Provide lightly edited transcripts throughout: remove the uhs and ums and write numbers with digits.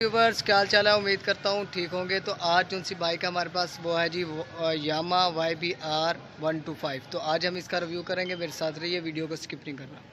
Viewers, क्या हाल चाल है। उम्मीद करता हूँ ठीक होंगे। तो आज जो सी बाइक है हमारे पास वो है जी यामा YBR 125। तो आज हम इसका रिव्यू करेंगे। मेरे साथ रहिए, वीडियो को स्किप नहीं करना।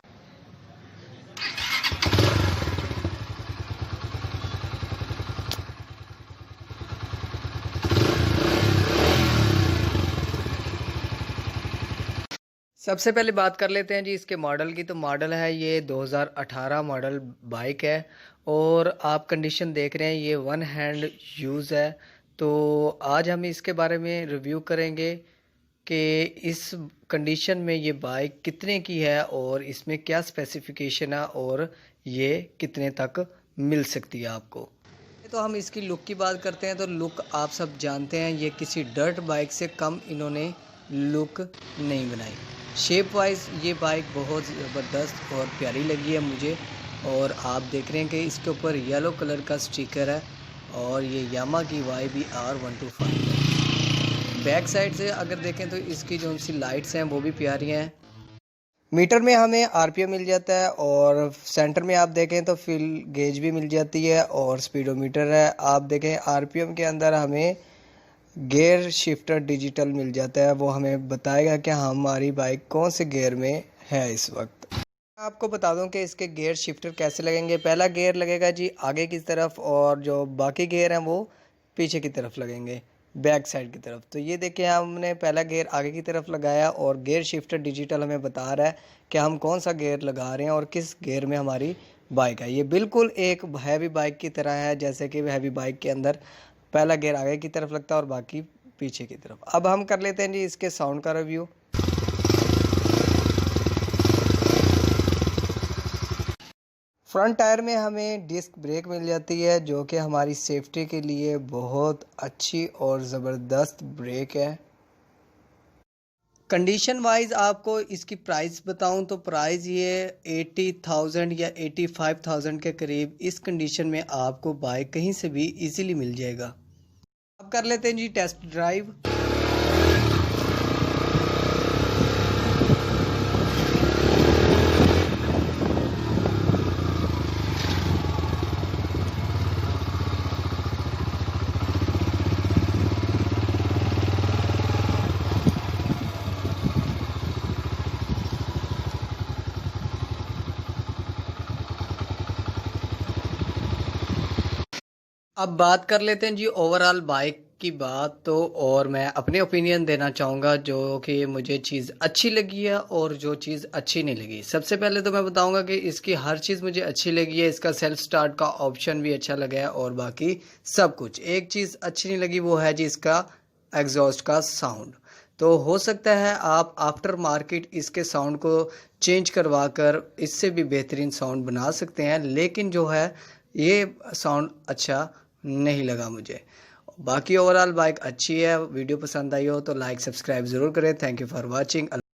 सबसे पहले बात कर लेते हैं जी इसके मॉडल की। तो मॉडल है ये 2018 मॉडल बाइक है। और आप कंडीशन देख रहे हैं, ये वन हैंड यूज़ है। तो आज हम इसके बारे में रिव्यू करेंगे कि इस कंडीशन में ये बाइक कितने की है और इसमें क्या स्पेसिफिकेशन है और ये कितने तक मिल सकती है आपको। तो हम इसकी लुक की बात करते हैं। तो लुक आप सब जानते हैं, ये किसी डर्ट बाइक से कम इन्होंने लुक नहीं बनाई। शेप वाइज ये बाइक बहुत ज़बरदस्त और प्यारी लगी है मुझे। और आप देख रहे हैं कि इसके ऊपर येलो कलर का स्टिकर है और ये यामा की YBR 125 है। बैक साइड से अगर देखें तो इसकी जो सी लाइट्स हैं वो भी प्यारी हैं। मीटर में हमें RPM मिल जाता है और सेंटर में आप देखें तो फ्यूल गेज भी मिल जाती है और स्पीडोमीटर है। आप देखें RPM के अंदर हमें गियर शिफ्टर डिजिटल मिल जाता है, वो हमें बताएगा कि हमारी बाइक कौन से गियर में है इस वक्त। आपको बता दूं कि इसके गियर शिफ्टर कैसे लगेंगे। पहला गियर लगेगा जी आगे की तरफ और जो बाकी गियर हैं वो पीछे की तरफ लगेंगे, बैक साइड की तरफ। तो ये देखिए, हमने पहला गियर आगे की तरफ लगाया और गियर शिफ्टर डिजिटल हमें बता रहा है कि हम कौन सा गियर लगा रहे हैं और किस गियर में हमारी बाइक है। ये बिल्कुल एक हैवी बाइक की तरह है, जैसे कि हैवी बाइक के अंदर पहला गियर आगे की तरफ लगता है और बाकी पीछे की तरफ। अब हम कर लेते हैं जी इसके साउंड का रिव्यू। फ्रंट टायर में हमें डिस्क ब्रेक मिल जाती है, जो कि हमारी सेफ्टी के लिए बहुत अच्छी और ज़बरदस्त ब्रेक है। कंडीशन वाइज आपको इसकी प्राइस बताऊं तो प्राइस ये 80,000 या 85,000 के करीब इस कंडीशन में आपको बाइक कहीं से भी इजीली मिल जाएगा। अब कर लेते हैं जी टेस्ट ड्राइव। अब बात कर लेते हैं जी ओवरऑल बाइक की बात। तो और मैं अपने ओपिनियन देना चाहूँगा जो कि मुझे चीज़ अच्छी लगी है और जो चीज़ अच्छी नहीं लगी। सबसे पहले तो मैं बताऊँगा कि इसकी हर चीज़ मुझे अच्छी लगी है। इसका सेल्फ स्टार्ट का ऑप्शन भी अच्छा लगा है और बाकी सब कुछ। एक चीज़ अच्छी नहीं लगी, वो है जी इसका एग्जॉस्ट का साउंड। तो हो सकता है आप आफ्टर मार्केट इसके साउंड को चेंज करवा कर इससे भी बेहतरीन साउंड बना सकते हैं, लेकिन जो है ये साउंड अच्छा नहीं लगा मुझे। बाकी ओवरऑल बाइक अच्छी है। वीडियो पसंद आई हो तो लाइक सब्सक्राइब ज़रूर करें। Thank you for watching.